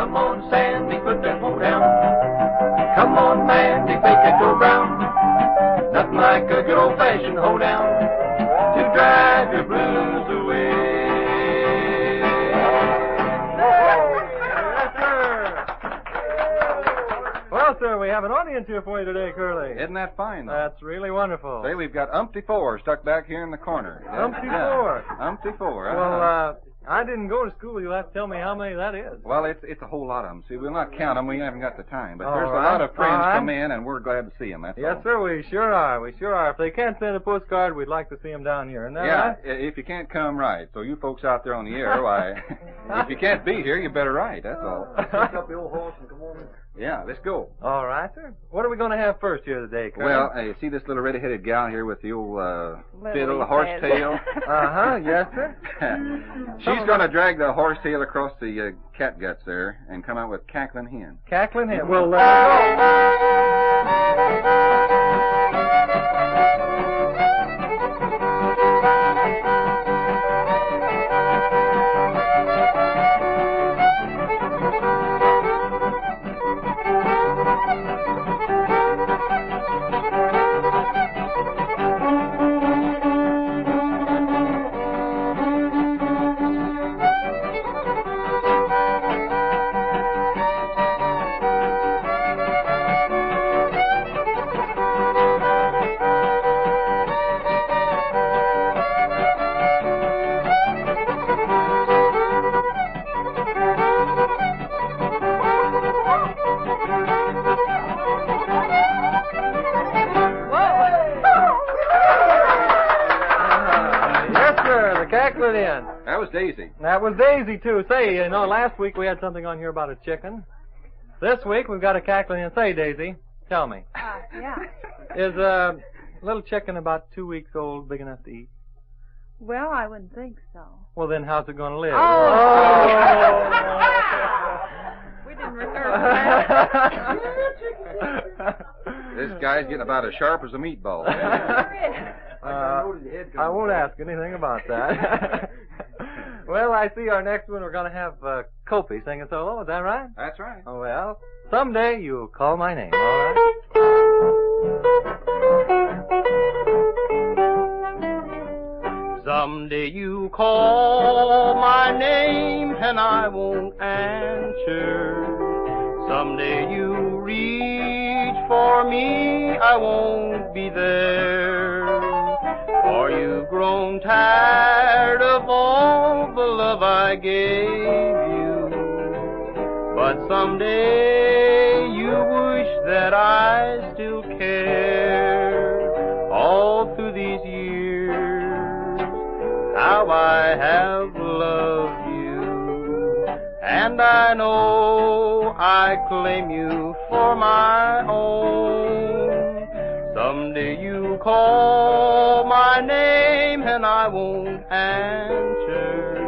Come on, Sandy, put that hoe down. Come on, Mandy, make it go brown. Nothing like a good old-fashioned hoe down to drive your blues away. Well, sir, we have an audience here for you today, Curly. Isn't that fine, though? That's really wonderful. Say, we've got Umpty Four stuck back here in the corner. Umpty Four? Umpty Four. Well, I didn't go to school. You'll have to tell me how many that is. Well, it's a whole lot of them. See, we'll not count them. We haven't got the time. But All there's right. a lot of friends All right. come in, and we're glad to see them. That's Yes, all. sir, we sure are. We sure are. If they can't send a postcard, we'd like to see them down here. Isn't that Yeah, right? if you can't come, right. So you folks out there on the air, why, if you can't be here, you better write. That's all. Pick up the old horse and come on in. Yeah, let's go. All right, sir. What are we going to have first here today, Curly? Well, you see this little red-headed gal here with the old fiddle, the horsetail? Uh-huh, yes, sir. She's going to drag the horsetail across the cat guts there and come out with Cacklin Hen. Cacklin Hen. Well, let her Cacklin Hen. That was Daisy. That was Daisy, too. Say, you know, last week we had something on here about a chicken. This week we've got a Cacklin Hen. Say, Daisy, tell me. Yeah. Is a little chicken about 2 weeks old big enough to eat? Well, I wouldn't think so. Well, then how's it going to live? Oh. We didn't rehearse that. This guy's getting about as sharp as a meatball. I won't ask anything about that. Well, I see our next one we're going to have Kopi sing a solo. Is that right? That's right. Oh, well, someday you'll call my name, all right? Someday you call my name and I won't answer. Someday you reach for me, I won't be there. For you've grown tired of all the love I gave you. But someday you wish that I still care. All through these years, how I have loved you. And I know I claim you for my own. Someday you call my name and I won't answer.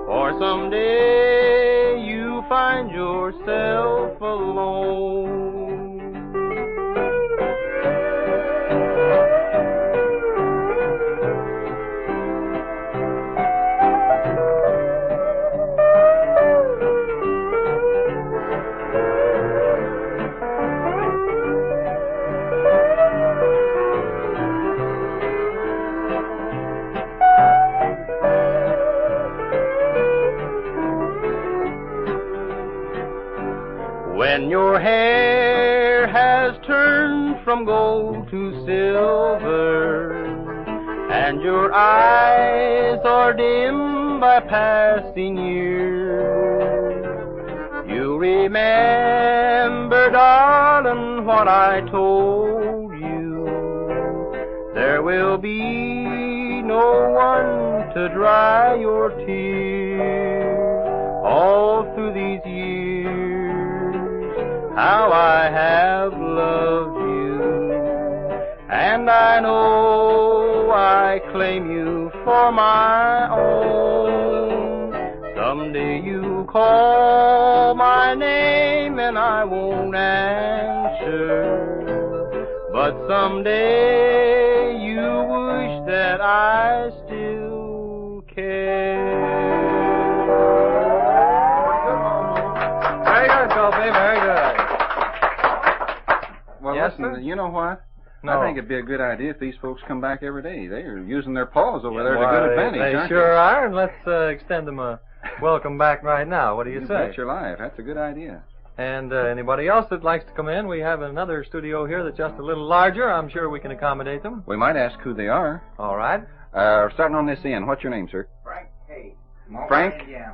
Or someday you find yourself alone. When your hair has turned from gold to silver, and your eyes are dim by passing years, you remember, darling, what I told you. There will be no one to dry your tears all through these years. How I have loved you, and I know I claim you for my own. Someday you call my name and I won't answer, but someday you wish that I still care. Listen, you know what? No. I think it'd be a good idea if these folks come back every day. They're using their paws over there to good advantage, They aren't sure are, and let's extend them a welcome back right now. What do you say? Bet your life. That's a good idea. And anybody else that likes to come in, we have another studio here that's just a little larger. I'm sure we can accommodate them. We might ask who they are. All right. Starting on this end, what's your name, sir? Frank Haig.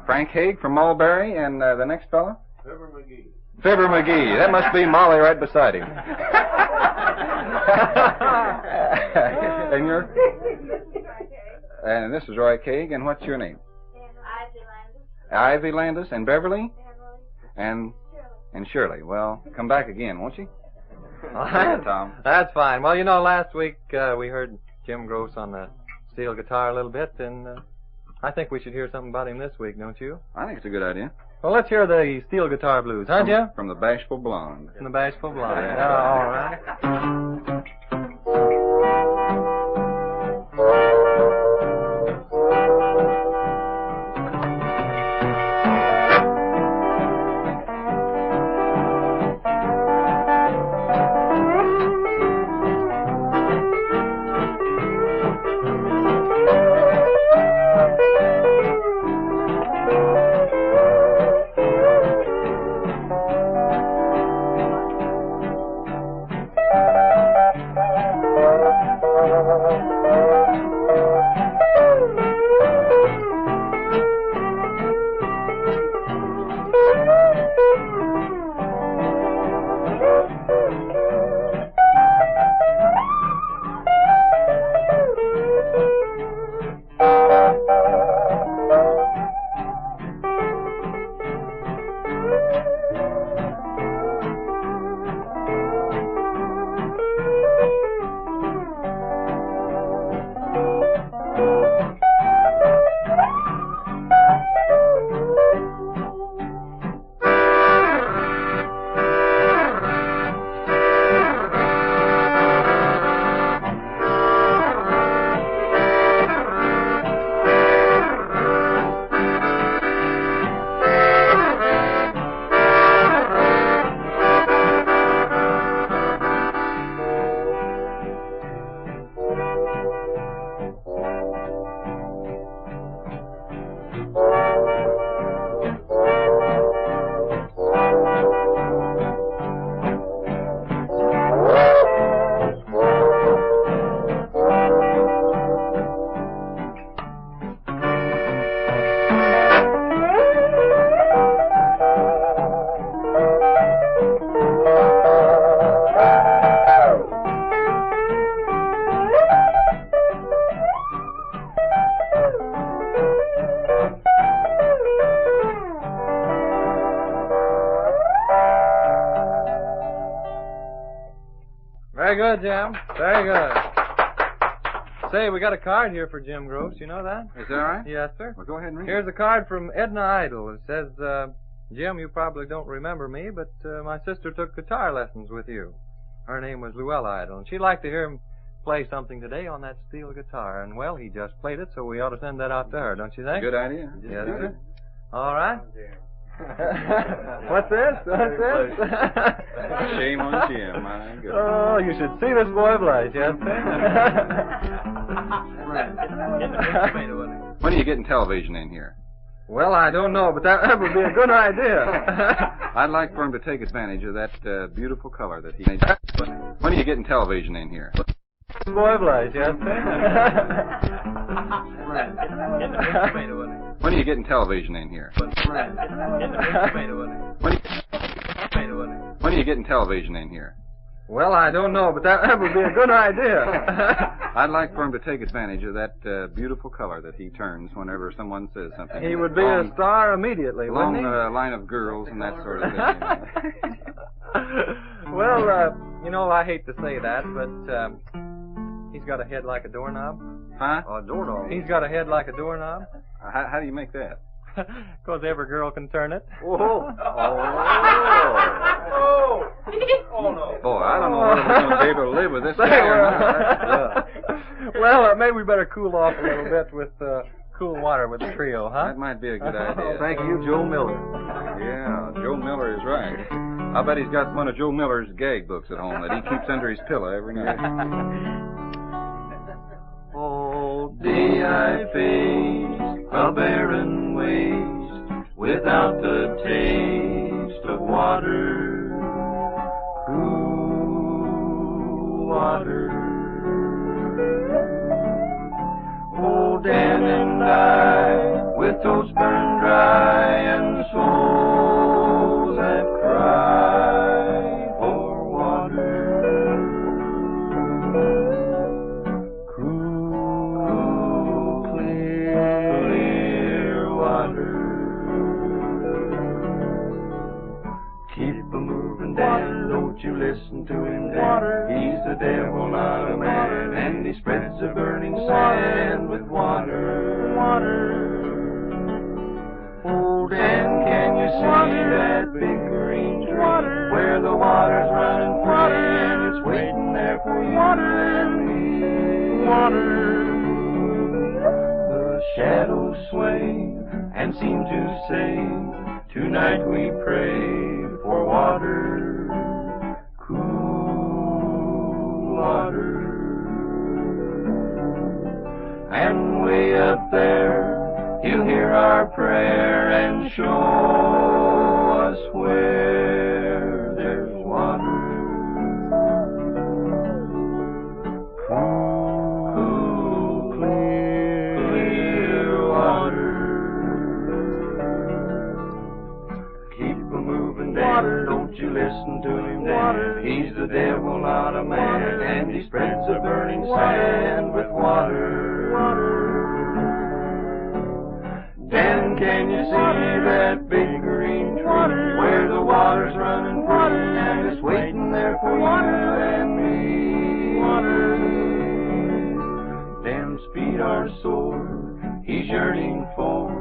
Frank Haig from Mulberry, and the next fellow? Fibber McGee. Fibber McGee. That must be Molly right beside him. And you're? And this is Roy Haig, and what's your name? Ivy Landis. And Beverly? And Shirley. Well, come back again, won't you? All right, Tom. That's fine. Well, you know, last week we heard Jim Gross on the steel guitar a little bit, and I think we should hear something about him this week, don't you? I think it's a good idea. Well, let's hear the steel guitar blues, aren't you? From the Bashful Blonde. From the Bashful Blonde. All right. Very good, Jim. Very good. Say, we got a card here for Jim Gross. You know that? Is that right? Yes, sir. Well, go ahead and read Here's a card from Edna Idle. It says, Jim, you probably don't remember me, but my sister took guitar lessons with you. Her name was Luella Idle, and she'd like to hear him play something today on that steel guitar. And, well, he just played it, so we ought to send that out to her, don't you think? Good idea. Yes, sir. All right. What's this? What's this? Shame on Jim, my goodness. Oh, you should see this boy play, Jeff. When are you getting television in here? Well, I don't know, but that would be a good idea. I'd like for him to take advantage of that beautiful color that he made. When are you getting television in here? Boy play, Jeff. When are you getting television in here? When are you getting television in here? Well, I don't know, but that would be a good idea. I'd like for him to take advantage of that beautiful color that he turns whenever someone says something. He would be a star immediately, wouldn't he? Line of girls and that sort of thing. Well, you know, I hate to say that, but he's got a head like a doorknob. Huh? A doorknob. He's got a head like a doorknob. How do you make that? Because every girl can turn it. Oh. Oh, no. Boy, I don't know whether we're going to be able to live with this guy or not. Well, maybe we better cool off a little bit with cool water with the trio, huh? That might be a good idea. Thank you, Joe Miller. Yeah, Joe Miller is right. I bet he's got one of Joe Miller's gag books at home that he keeps under his pillow every night. All day I face a barren waste without the taste of water, cool water. Oh, Dan and I, with toes burned dry and souls that cry for water, cool, clear water. Keep a-moving, Dan, don't you listen to him, Dan. He's the devil, not a man, and he spreads the burning sand with water. Oh, Dan, can you see that big green tree where the water's running free and it's waiting there for you and me? The shadows sway and seem to say, tonight we pray for water, cool water. And way up there, He'll hear our prayer and show us where there's water, cool, clear water. Keep a-moving, Dan, don't you listen to him, Dan. He's the devil, not a man, and he spreads the burning sand with water. Dan, can you see that big green tree where the water's running free and it's waiting there for you and me? Dan's feet are sore, he's yearning for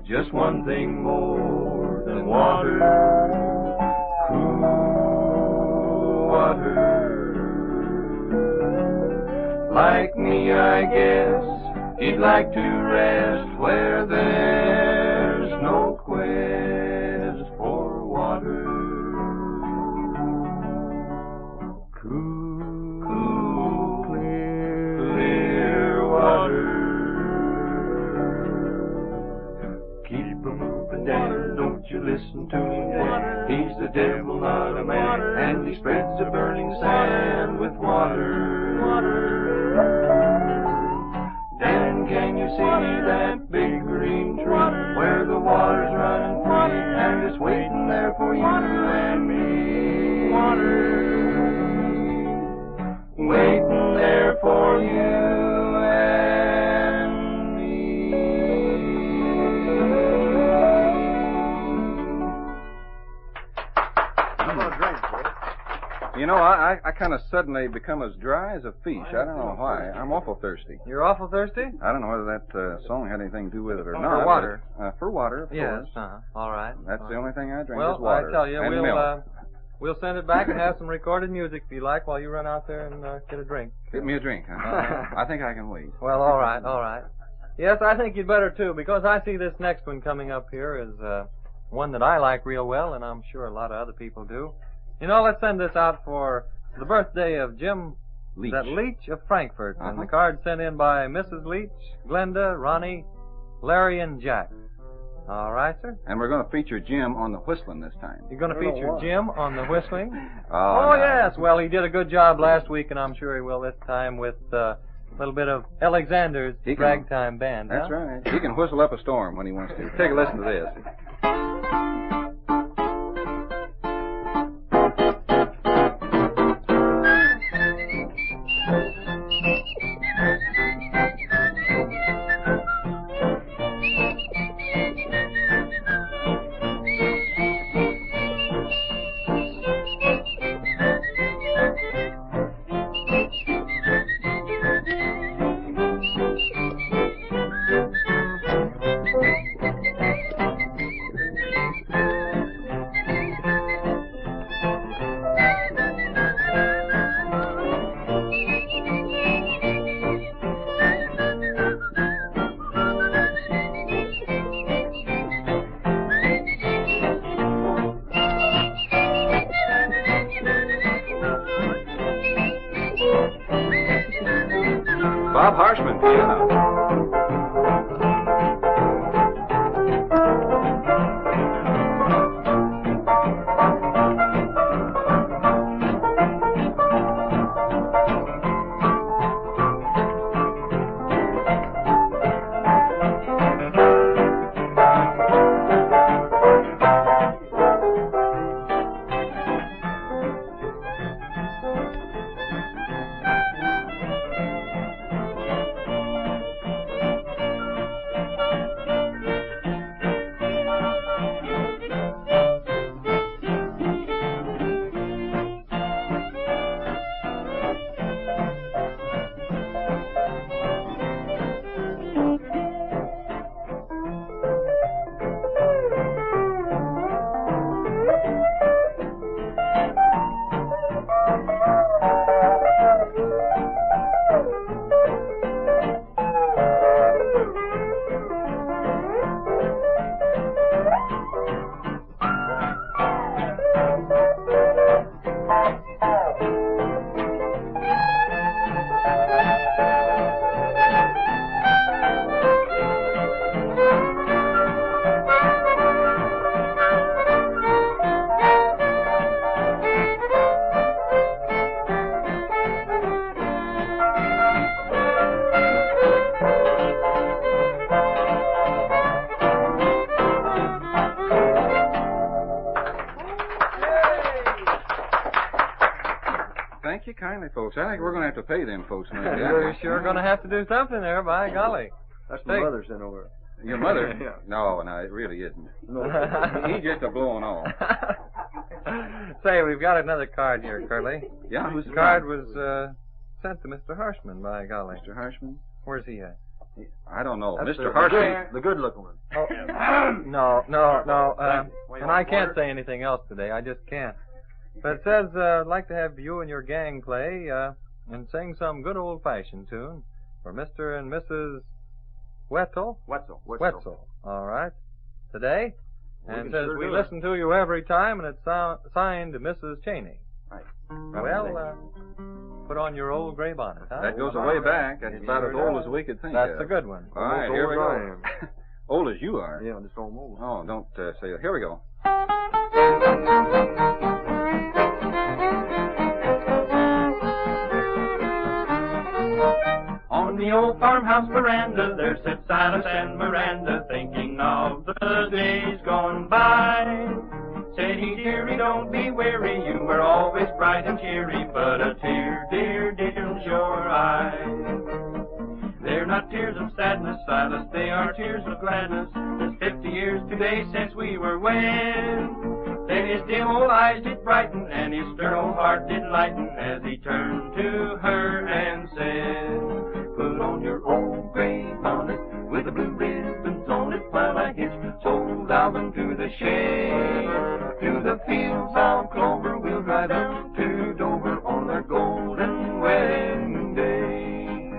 just one thing more than water, cool water. Like me, I guess he'd like to rest where there's no quest for water, cool, clear water. Keep a-moving, Dan, don't you listen to him, Dan. He's the devil, not a man, and he spreads the burning sand with water. Dan, can you see that big green tree where the water's running free and it's waiting there for you and me? Waiting there for you and me. I'm gonna drink, boy. You know, I kind of suddenly become as dry as a fish. I don't know why. I'm awful thirsty. You're awful thirsty? I don't know whether that song had anything to do with it or For not. water. But, for water, of Yes. course. All right. That's the only thing I drink Well, is water. I tell you, and we'll milk. we'll send it back and have some recorded music if you like while you run out there and get a drink. Get me a drink, huh? I think I can wait. Well, all right. Yes, I think you'd better too, because I see this next one coming up here is one that I like real well, and I'm sure a lot of other people do. You know, let's send this out for the birthday of Jim Leach of Frankfurt, and the card sent in by Mrs. Leach, Glenda, Ronnie, Larry, and Jack. All right, sir. And we're going to feature Jim on the whistling this time. You're going to feature Jim on the whistling? Oh, no. Yes. Well, he did a good job last week, and I'm sure he will this time with a little bit of Alexander's Ragtime Band. That's right. He can whistle up a storm when he wants to. Take a listen to this. Thank you kindly, folks. I think we're going to have to pay them folks now. You're sure going to have to do something there, by golly. That's my mother sent over. Your mother? Yeah. No, it really isn't. No. He's just a blowing off. Say, we've got another card here, Curly. Yeah, who's The card was sent to Mr. Harshman, by golly. Mr. Harshman? Where's he at? I don't know. That's Mr. Harshman. The good-looking one. Oh, no. And I can't say anything else today. I just can't. But it says, I'd like to have you and your gang play and sing some good old-fashioned tune for Mr. and Mrs. Wetzel. Wetzel. All right. Today. And it says, we listen to you every time, and it's signed Mrs. Cheney. Right. Well, Put on your old gray bonnet, huh? that goes way back. That's about as old as we could think That's of. a good one. All right, here we go. Old as you are. Yeah, just almost. Oh, don't say that. Here we go. On the old farmhouse veranda, there sits Silas and Miranda, thinking of the days gone by. Said he, dearie, don't be weary, you were always bright and cheery, but a tear, dear, dims your eyes. They're not tears of sadness, Silas, they are tears of gladness. It's 50 years today since we were wed. Then his dim old eyes did brighten, and his stern old heart did lighten, as he turned to her and said, put on your old gray bonnet with the blue ribbons on it, while I hitch old Alvin to the shade. To the fields of clover we'll ride up to Dover on our golden wedding day.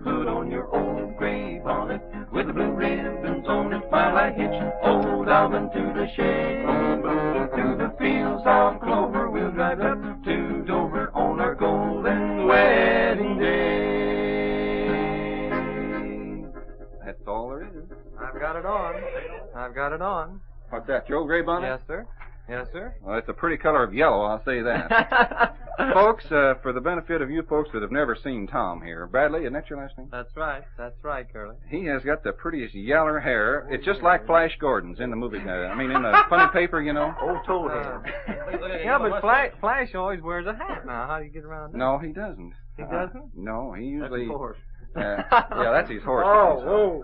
Put on your old gray bonnet with the blue ribbons on it, while I hitch old Alvin to the shade. To the fields of clover we'll drive up to Dover on our golden wedding day. That's all there is. I've got it on. What's that, your old gray bonnet? Yes, sir. Yes, sir. Well, it's a pretty color of yellow, I'll say that. Folks, for the benefit of you folks that have never seen Tom here, Bradley, isn't that your last name? That's right, Curly. He has got the prettiest yaller hair. It's just like Flash Gordon's in the movie, in the funny paper, you know. Old toad hand. Yeah, but Flash always wears a hat now. How do you get around that? No, he doesn't. He doesn't? No, he usually... That's his horse. Yeah, that's his horse. Oh,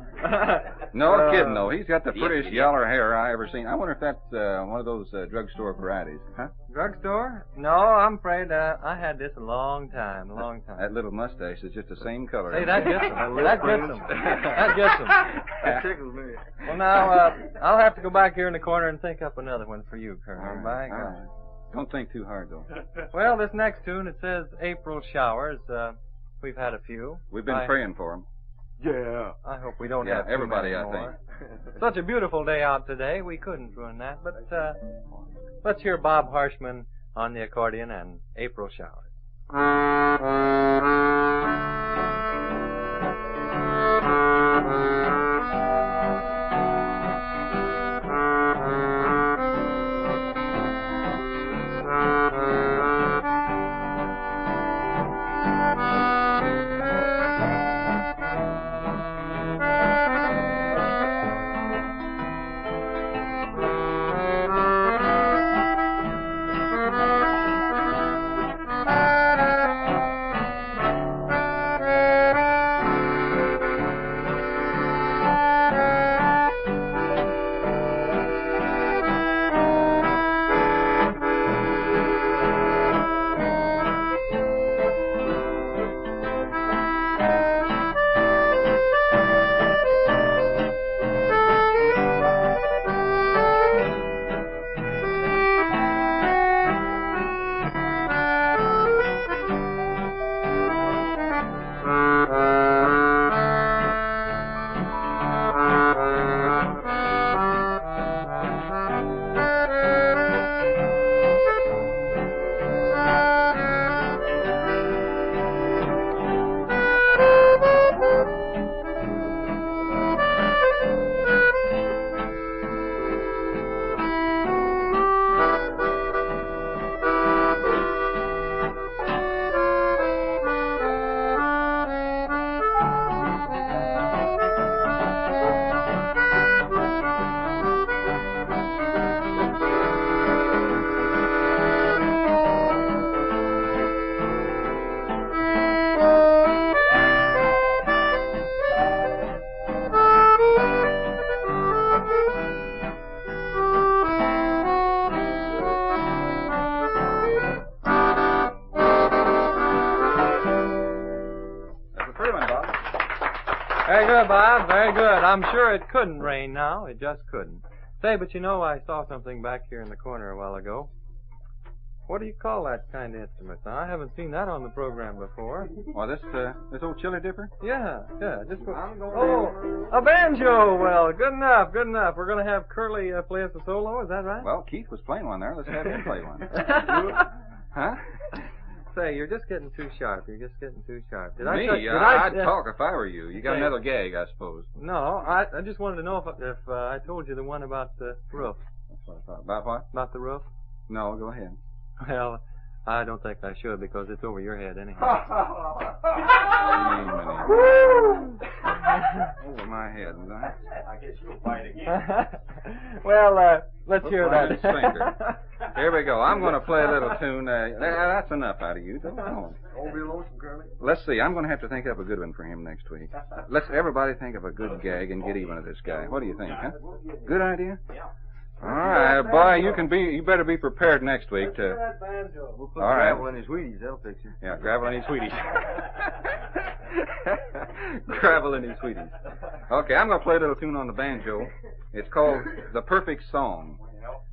No kidding, though. He's got the prettiest yaller hair I ever seen. I wonder if that's one of those drugstore varieties. Huh? Drugstore? No, I'm afraid I had this a long time. That little mustache is just the same color. Hey, that gets him. That gets him. That tickles me. Well, now, I'll have to go back here in the corner and think up another one for you, Colonel. All By right. God. Don't think too hard, though. Well, this next tune, it says April Showers. We've had a few. We've been praying for him. Yeah. I hope we don't Yeah, have too everybody, many I more. Such a beautiful day out today. We couldn't ruin that. But let's hear Bob Harshman on the accordion and April Showers. Very good, Bob. Very good. I'm sure it couldn't rain now. It just couldn't. Say, but you know, I saw something back here in the corner a while ago. What do you call that kind of instrument? Now, I haven't seen that on the program before. Well, this old chili dipper? Yeah. Just put... Oh, a banjo. Well, good enough. We're going to have Curly play us a solo. Is that right? Well, Keith was playing one there. Let's have him play one. Huh? Say, you're just getting too sharp. I'd talk if I were you. You got another gag, I suppose. No, I just wanted to know if I told you the one about the roof. That's what I thought. About what? About the roof? No, go ahead. Well, I don't think I should because it's over your head anyhow. Over my head. I guess you'll fight again. Well, let's hear that. Here we go. I'm going to play a little tune. That's enough out of you. Don't be lonesome, Curly. Let's see. I'm going to have to think up a good one for him next week. Let's everybody think of a good gag and get even with this guy. What do you think, huh? Good idea? Yeah. All right, boy, you better be prepared next week to... We'll put all right. gravel in his Wheaties. That'll fix it. Yeah, gravel in his Wheaties. Gravel in his Wheaties. Okay, I'm going to play a little tune on the banjo. It's called The Perfect Song.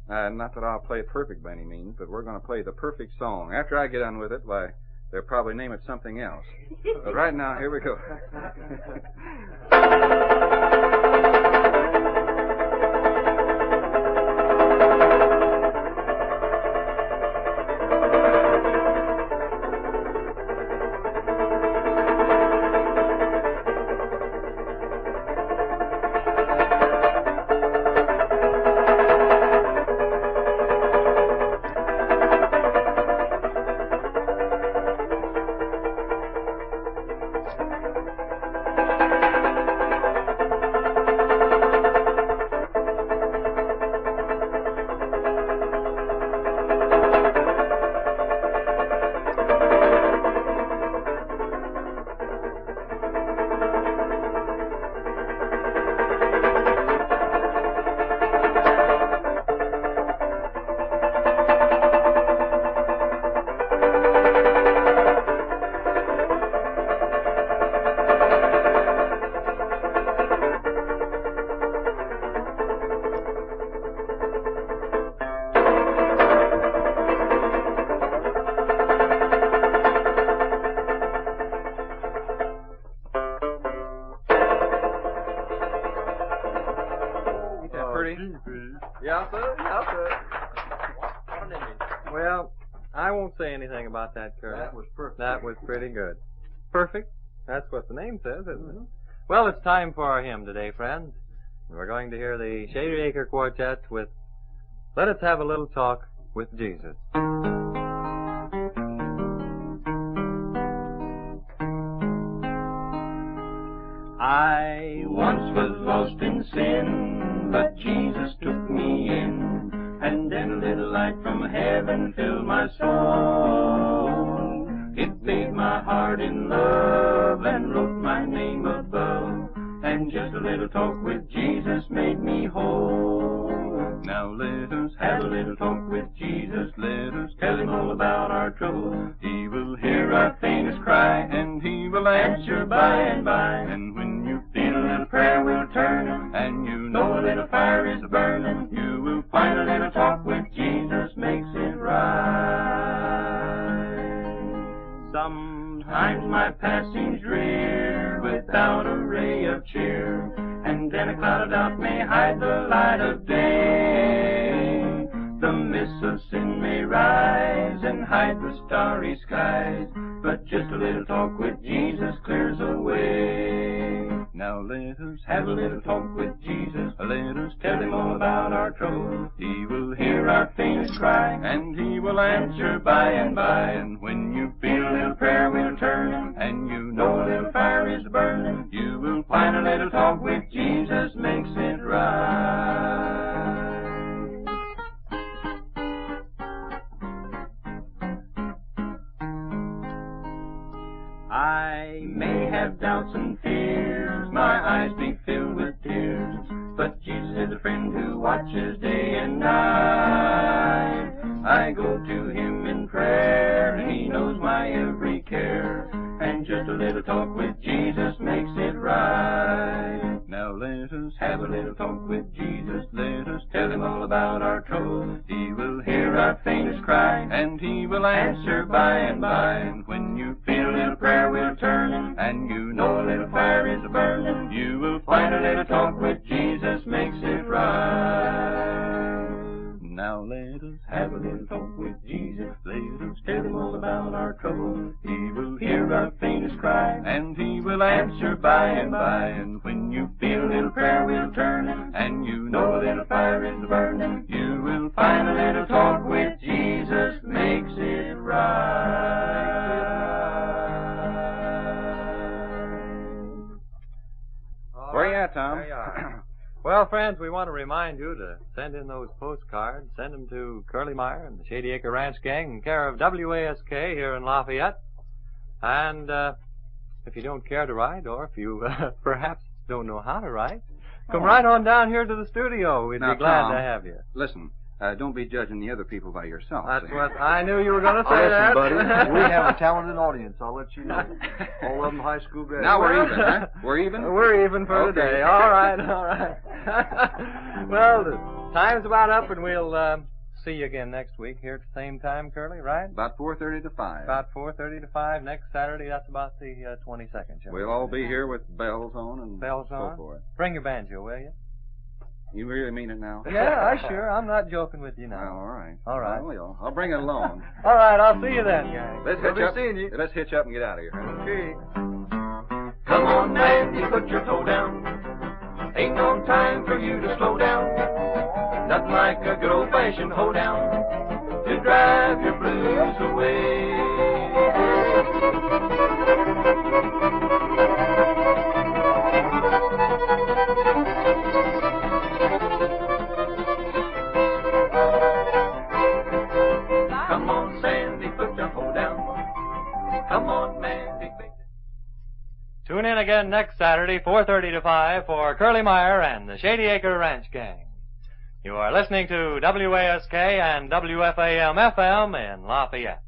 Not that I'll play it perfect by any means, but we're going to play The Perfect Song. After I get done with it, why, they'll probably name it something else. But right now, here we go. Yes, sir. Yes, sir. Well, I won't say anything about that, Curly. That was perfect. That was pretty good. Perfect? That's what the name says, isn't it? Well, it's time for our hymn today, friends. We're going to hear the Shady Acre Quartet with Let Us Have a Little Talk with Jesus. I once was lost in sin, but Jesus took me in, and then a little light from heaven filled my soul. It bathed my heart in love and wrote my name above, and just a little talk with Jesus made me whole. Now let us have a little talk with Jesus, let us tell him all about our trouble. He will hear our faintest cry, and he will answer by and by. And when you feel a little prayer will turn, and you know a little fire is burning, you will find a little talk with Jesus makes it right. Sometimes my path seems drear, without a ray of cheer, and then a cloud of doubt may hide the light of day. The mists of sin may rise and hide the starry skies, but just a little talk with Jesus clears away. Now let us have a little talk with Jesus, let us tell him all about our trouble. He will hear our faintest cry, and he will answer by and by. And when you feel a little prayer will turn, and you know a little fire is burning, you will find a little talk with Jesus makes it right. I may have doubts and fears, my eyes be filled with tears, but Jesus is a friend who watches day and night. I go to him in prayer, and he knows my every care, and just a little talk with Jesus makes it right. Now let us have a little talk with Jesus, let us tell him all about our trouble. He will hear our faintest cry, and he will answer by and by. And when you feel a little prayer will turn, and you know a little fire is burning, you will find a little talk with Jesus makes it right. Now let us have a little talk with Jesus, let us tell him all about our trouble. He will hear our faintest cry, and he will answer by and by. And when you feel a little prayer will turn, and you know a little fire is burning, you will find a little talk with Jesus makes it right. Where you at, Tom? There you are. Well, friends, we want to remind you to send in those postcards. Send them to Curly Meyer and the Shady Acre Ranch Gang in care of WASK here in Lafayette. And if you don't care to write, or if you perhaps don't know how to write, come right on down here to the studio. We'd Now, be glad Tom, to have you. Listen, don't be judging the other people by yourself. That's see? what I knew you were going to say. Listen, that, buddy, we have a talented audience. I'll let you know. All of them high school graduates. Now we're even, huh? We're even? We're even for Okay. today. All right, all right. Well, the time's about up, and we'll see you again next week here at the same time, Curly, right? About 4:30 to 5. About 4:30 to 5 next Saturday. That's about the 22nd, shall we? We'll all be here with bells on and Bells so on. forth. Bring your banjo, will you? You really mean it now? Yeah, sure. I'm not joking with you Well, now. all right. All right. Well, I'll bring it along. All right, I'll see you then, gang. Let's We'll hitch be up. seeing you. Let's hitch up and get out of here. Okay. Come on, Nancy, put your toe down. Ain't no time for you to slow down. Nothing like a good old-fashioned hoedown to drive your blues away. Come on, Sandy, put your hoe down. Come on, Mandy, baby. Tune in again next Saturday, 4:30 to 5, for Curly Meyer and the Shady Acre Ranch Gang. You are listening to WASK and WFAM-FM in Lafayette.